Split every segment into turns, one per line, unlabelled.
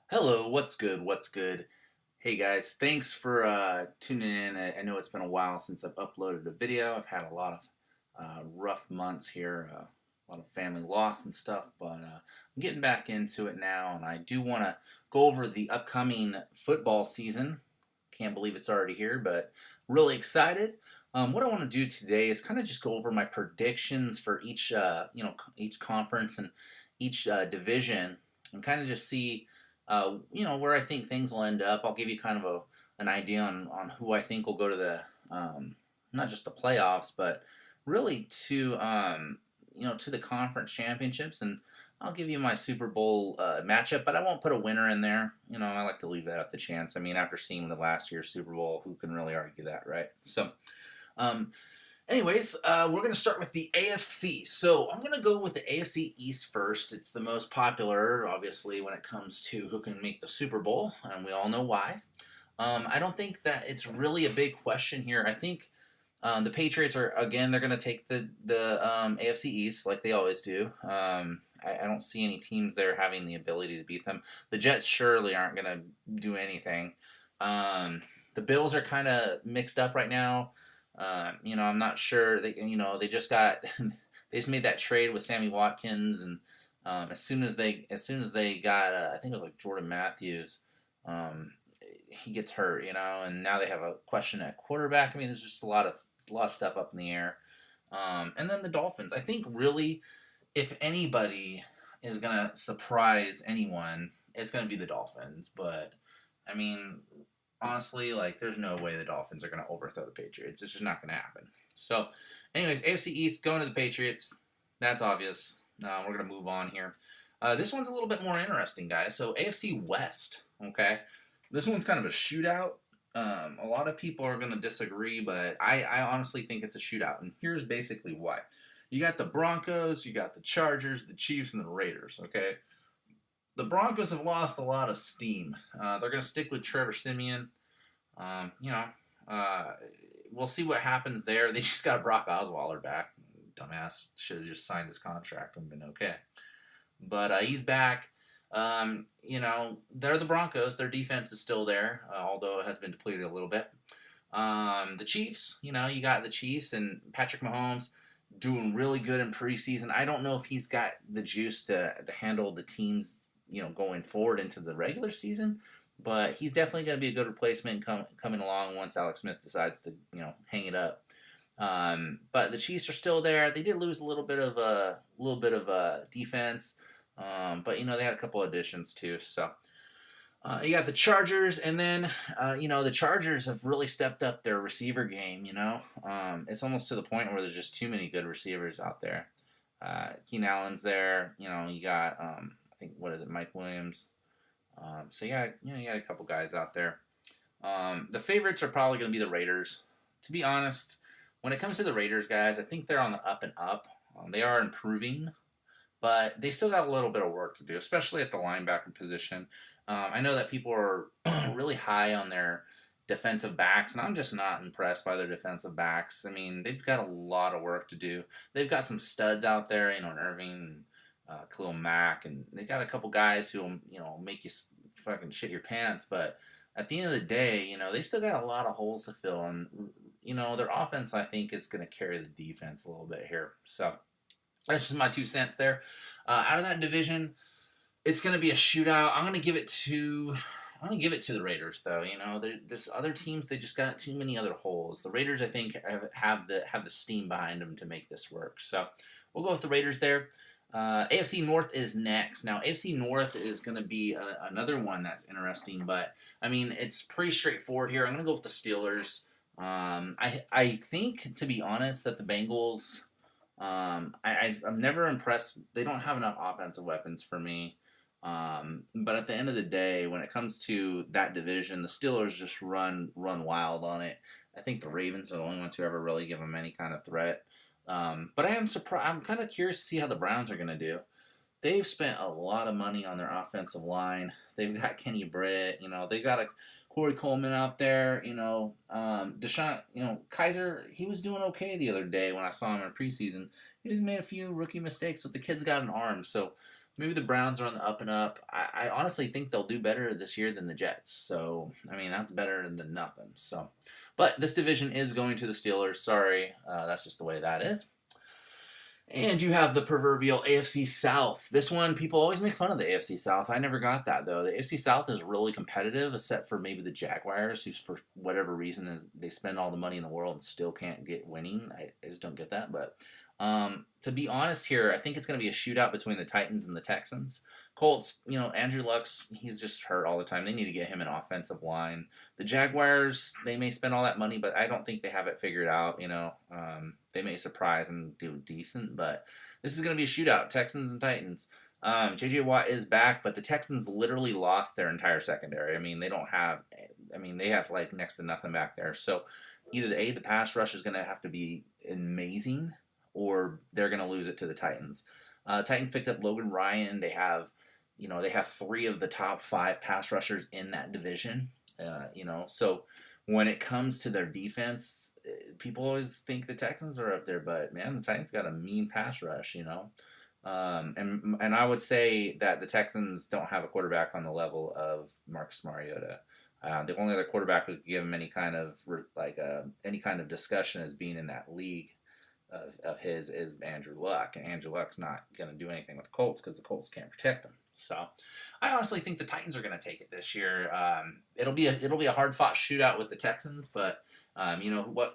Hello, what's good? What's good? Hey guys, thanks for tuning in. I know it's been a while since I've uploaded a video. I've had a lot of rough months here, a lot of family loss and stuff, but I'm getting back into it now, and I do want to go over the upcoming football season. Can't believe it's already here, but really excited. What I want to do today is kind of just go over my predictions for each, each conference and each division, and kind of just see where I think things will end up. I'll give you kind of an idea on who I think will go to the not just the playoffs, but really to the conference championships, and I'll give you my Super Bowl matchup, but I won't put a winner in there. I like to leave that up to chance. I mean, after seeing the last year's Super Bowl, who can really argue that, right? So, um, anyways, we're going to start with the AFC. So I'm going to go with the AFC East first. It's the most popular, obviously, when it comes to who can make the Super Bowl, and we all know why. I don't think that it's really a big question here. I think the Patriots are again. They're going to take the AFC East like they always do. I don't see any teams there having the ability to beat them. The Jets surely aren't going to do anything. The Bills are kind of mixed up right now. I'm not sure. They just got they just made that trade with Sammy Watkins, and as soon as they got, I think it was like Jordan Matthews, um, he gets hurt, and now they have a question at quarterback. I mean, there's just a lot of stuff up in the air. And then the Dolphins. I think really, if anybody is gonna surprise anyone, it's gonna be the Dolphins. But I mean, honestly, like, there's no way the Dolphins are gonna overthrow the Patriots. It's just not gonna happen. So, anyways, AFC East going to the Patriots. That's obvious. We're gonna move on here. This one's a little bit more interesting, guys. So AFC West. Okay, this one's kind of a shootout. A lot of people are going to disagree, but I honestly think it's a shootout. And here's basically why. You got the Broncos, you got the Chargers, the Chiefs, and the Raiders, okay? The Broncos have lost a lot of steam. They're going to stick with Trevor Simeon. Um, you know, uh, we'll see what happens there. They just got Brock Osweiler back. Dumbass should have just signed his contract and been okay. But he's back. They're the Broncos. Their defense is still there, although it has been depleted a little bit. The Chiefs, you got the Chiefs and Patrick Mahomes doing really good in preseason. I don't know if he's got the juice to handle the teams, going forward into the regular season, but he's definitely going to be a good replacement coming along once Alex Smith decides to, hang it up. But the Chiefs are still there. They did lose a little bit of defense. But they had a couple additions too. So you got the Chargers, and then the Chargers have really stepped up their receiver game. It's almost to the point where there's just too many good receivers out there. Keenan Allen's there. You got I think, what is it, Mike Williams. So you got a couple guys out there. The favorites are probably going to be the Raiders. To be honest, when it comes to the Raiders, guys, I think they're on the up and up. They are improving, but they still got a little bit of work to do, especially at the linebacker position. I know that people are really high on their defensive backs, and I'm just not impressed by their defensive backs. I mean, they've got a lot of work to do. They've got some studs out there, Irving, Khalil Mack, and they got a couple guys who will, make you fucking shit your pants. But at the end of the day, they still got a lot of holes to fill, and their offense, I think, is going to carry the defense a little bbit here. So that's just my 2 cents there. Out of that division, it's going to be a shootout. I'm going to give it to the Raiders, though. There's other teams. They just got too many other holes. The Raiders, I think, have the steam behind them to make this work. So we'll go with the Raiders there. AFC North is next. Now, AFC North is going to be another one that's interesting, but I mean, it's pretty straightforward here. I'm going to go with the Steelers. I think, to be honest, that the Bengals. I'm never impressed. They don't have enough offensive weapons for me. But at the end of the day, when it comes to that division, the Steelers just run wild on it. I think the Ravens are the only ones who ever really give them any kind of threat. But I am surprised. I'm kind of curious to see how the Browns are going to do. They've spent a lot of money on their offensive line. They've got Kenny Britt. They've got a Corey Coleman out there. Deshaun. Kaiser. He was doing okay the other day when I saw him in preseason. He's made a few rookie mistakes, but the kid's got an arm. So Maybe the Browns are on the up and up. I honestly think they'll do better this year than the Jets. So, I mean, that's better than nothing. So, but this division is going to the Steelers. Sorry. That's just the way that is. And you have the proverbial AFC South. This one, people always make fun of the AFC South. I never got that, though. The AFC South is really competitive, except for maybe the Jaguars, who's for whatever reason is they spend all the money in the world and still can't get winning. I just don't get that. But to be honest here, I think it's going to be a shootout between the Titans and the Texans. Colts, Andrew Luck's, he's just hurt all the time. They need to get him an offensive line. The Jaguars, they may spend all that money, but I don't think they have it figured out. They may surprise and do decent, but this is going to be a shootout, Texans and Titans. J.J. Watt is back, but the Texans literally lost their entire secondary. I mean, they have like next to nothing back there. So either the pass rush is going to have to be amazing, or they're going to lose it to the Titans. Titans picked up Logan Ryan. They have 3 of the top 5 pass rushers in that division. So when it comes to their defense, people always think the Texans are up there, but man, the Titans got a mean pass rush. And I would say that the Texans don't have a quarterback on the level of Marcus Mariota. The only other quarterback who could give him any kind of discussion as being in that league of his is Andrew Luck, and Andrew Luck's not going to do anything with the Colts because the Colts can't protect him. So, I honestly think the Titans are going to take it this year. It'll be a hard fought shootout with the Texans, but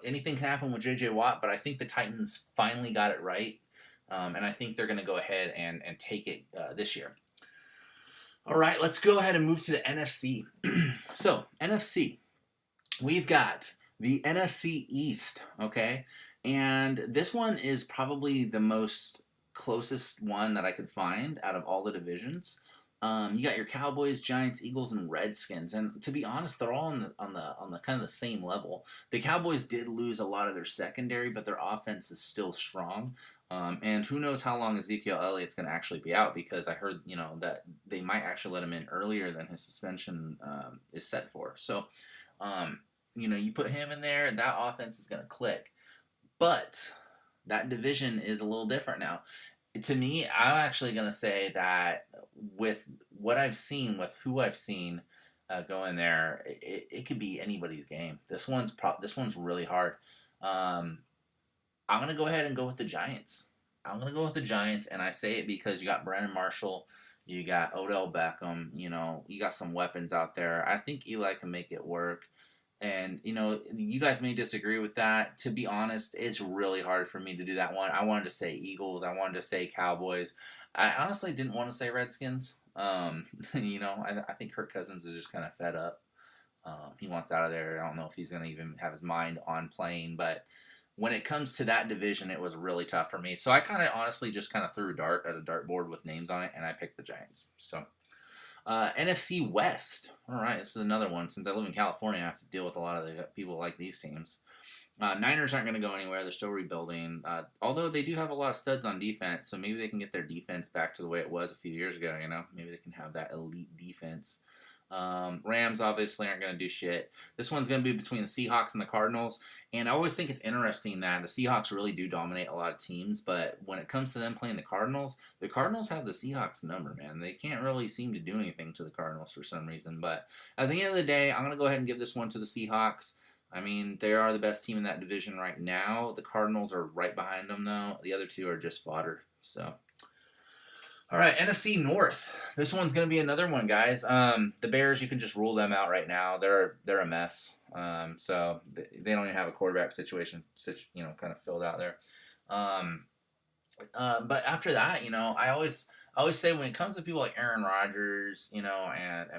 anything can happen with J.J. Watt. But I think the Titans finally got it right, and I think they're going to go ahead and take it this year. All right, let's go ahead and move to the NFC. So, NFC, we've got the NFC East. Okay. And this one is probably the most closest one that I could find out of all the divisions. You got your Cowboys, Giants, Eagles, and Redskins, and to be honest, they're all on the kind of the same level. The Cowboys did lose a lot of their secondary, but their offense is still strong. And who knows how long Ezekiel Elliott's going to actually be out, because I heard that they might actually let him in earlier than his suspension is set for. So, you put him in there, that offense is going to click. But that division is a little different now. To me, I'm actually going to say that with what I've seen, with who I've seen go in there, it could be anybody's game. This one's really hard. I'm going to go ahead and go with the Giants. And I say it because you got Brandon Marshall, you got Odell Beckham, you got some weapons out there. I think Eli can make it work. And, you guys may disagree with that. To be honest, it's really hard for me to do that one. I wanted to say Eagles. I wanted to say Cowboys. I honestly didn't want to say Redskins. I think Kirk Cousins is just kind of fed up. He wants out of there. I don't know if he's going to even have his mind on playing. But when it comes to that division, it was really tough for me. So I kind of honestly just kind of threw a dart at a dartboard with names on it, and I picked the Giants. So NFC West. All right, this is another one. Since I live in California, I have to deal with a lot of the people like these teams. Niners aren't going to go anywhere. They're still rebuilding. Although they do have a lot of studs on defense, so maybe they can get their defense back to the way it was a few years ago. Maybe they can have that elite defense. Rams obviously aren't going to do shit. This one's going to be between the Seahawks and the Cardinals. And I always think it's interesting that the Seahawks really do dominate a lot of teams, but when it comes to them playing the Cardinals have the Seahawks number, man. They can't really seem to do anything to the Cardinals for some reason. But at the end of the day, I'm going to go ahead and give this one to the Seahawks. I mean, they are the best team in that division right now. The Cardinals are right behind them, though. The other two are just fodder. So, all right, NFC North. This one's going to be another one, guys. The Bears, you can just rule them out right now. They're a mess. So they don't even have a quarterback situation, kind of filled out there. But after that, I always say when it comes to people like Aaron Rodgers, and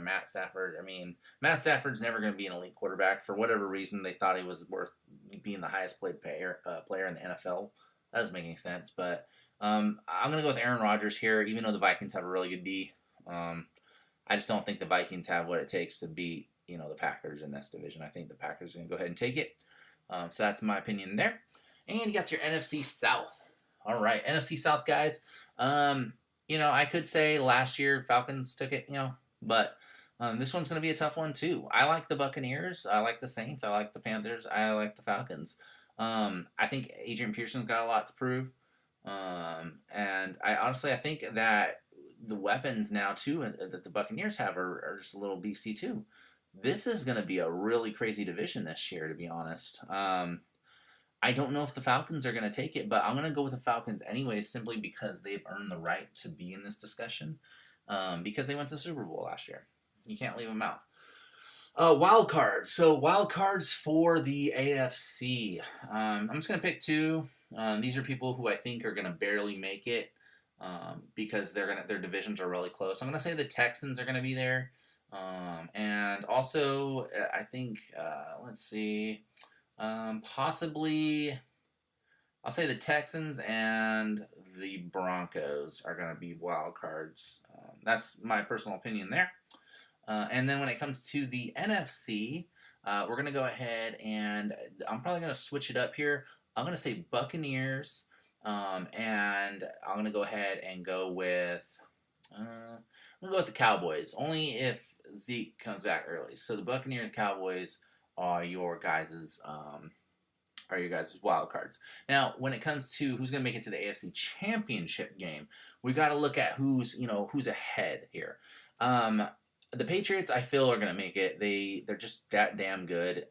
Matt Stafford, I mean, Matt Stafford's never going to be an elite quarterback. For whatever reason, they thought he was worth being the highest paid player in the NFL. That doesn't make any sense, but I'm going to go with Aaron Rodgers here, even though the Vikings have a really good D. I just don't think the Vikings have what it takes to beat, the Packers in this division. I think the Packers are going to go ahead and take it. So that's my opinion there. And you got your NFC South. All right, NFC South, guys. I could say last year Falcons took it, but this one's going to be a tough one too. I like the Buccaneers. I like the Saints. I like the Panthers. I like the Falcons. I think Adrian Peterson's got a lot to prove. And I think that the weapons now too that the Buccaneers have are just a little beastie too. This is going to be a really crazy division this year, to be honest. I don't know if the Falcons are going to take it, but I'm going to go with the Falcons anyway, simply because they've earned the right to be in this discussion, because they went to the Super Bowl last year. You can't leave them out. Wild cards. So wild cards for the AFC. I'm just going to pick two. These are people who I think are going to barely make it, because their divisions are really close. I'm going to say the Texans are going to be there. And also, I think, let's see, possibly, I'll say the Texans and the Broncos are going to be wild cards. That's my personal opinion there. And then when it comes to the NFC, we're going to go ahead and I'm probably going to switch it up here. I'm going to say Buccaneers, and I'm going to go ahead and go with, the Cowboys, only if Zeke comes back early. So the Buccaneers, Cowboys are your guys' wild cards. Now, when it comes to who's going to make it to the AFC Championship game, we got to look at who's ahead here. The Patriots, I feel, are going to make it. They're just that damn good.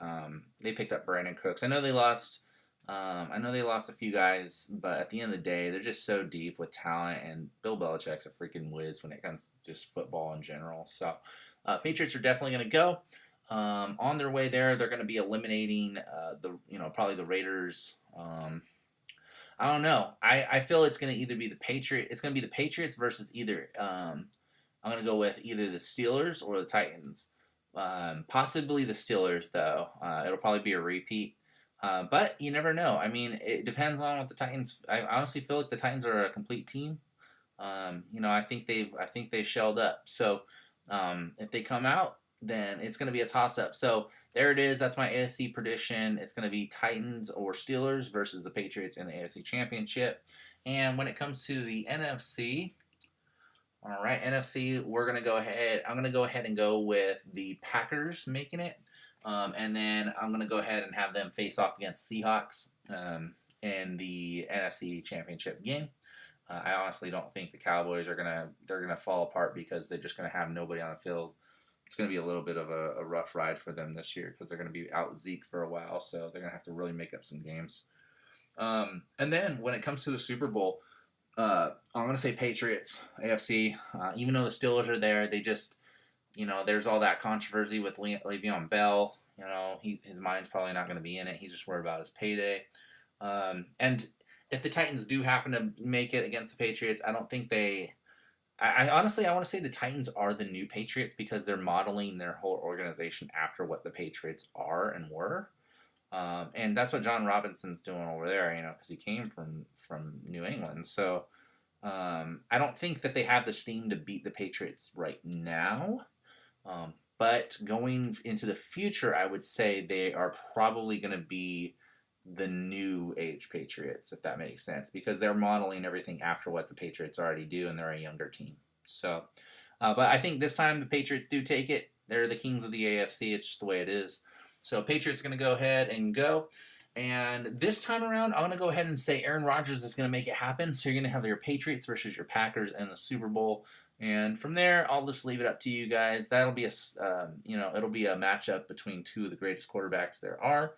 They picked up Brandon Cooks. I know they lost a few guys, but at the end of the day, they're just so deep with talent, and Bill Belichick's a freaking whiz when it comes to just football in general. So, Patriots are definitely going to go. On their way there, they're going to be eliminating probably the Raiders. I don't know. I feel it's going to either be the Patriots. It's going to be the Patriots versus either. I'm going to go with either the Steelers or the Titans. Possibly the Steelers, though. It'll probably be a repeat. But you never know. I mean, it depends on what the Titans. I honestly feel like the Titans are a complete team. I think they've shelled up. So if they come out, then it's going to be a toss-up. So there it is. That's my AFC prediction. It's going to be Titans or Steelers versus the Patriots in the AFC Championship. And when it comes to the NFC, all right, NFC, I'm going to go ahead and go with the Packers making it. And then I'm going to go ahead and have them face off against Seahawks in the NFC Championship game. I honestly don't think the Cowboys they're gonna fall apart because they're just going to have nobody on the field. It's going to be a little bit of a rough ride for them this year because they're going to be out Zeke for a while, so they're going to have to really make up some games. And then when it comes to the Super Bowl, I'm going to say Patriots, AFC. Even though the Steelers are there, they just, there's all that controversy with Le'Veon Bell. His mind's probably not going to be in it. He's just worried about his payday. And if the Titans do happen to make it against the Patriots, I don't think they... I honestly, I want to say the Titans are the new Patriots because they're modeling their whole organization after what the Patriots are and were. And that's what John Robinson's doing over there, because he came from New England. So I don't think that they have the steam to beat the Patriots right now. But going into the future, I would say they are probably going to be the new age Patriots, if that makes sense, because they're modeling everything after what the Patriots already do, and they're a younger team. So, but I think this time the Patriots do take it. They're the kings of the AFC. It's just the way it is. So Patriots are going to go ahead and go. And this time around, I'm going to go ahead and say Aaron Rodgers is going to make it happen. So you're going to have your Patriots versus your Packers in the Super Bowl. And from there, I'll just leave it up to you guys. That'll be it'll be a matchup between two of the greatest quarterbacks there are.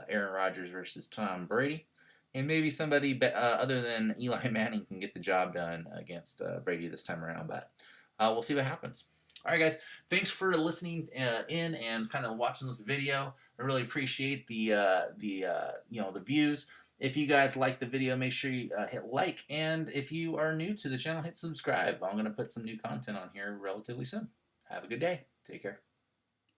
Aaron Rodgers versus Tom Brady. And maybe somebody other than Eli Manning can get the job done against Brady this time around. But we'll see what happens. All right, guys. Thanks for listening in and kind of watching this video. I really appreciate the views. If you guys like the video, make sure you hit like. And if you are new to the channel, hit subscribe. I'm going to put some new content on here relatively soon. Have a good day. Take care.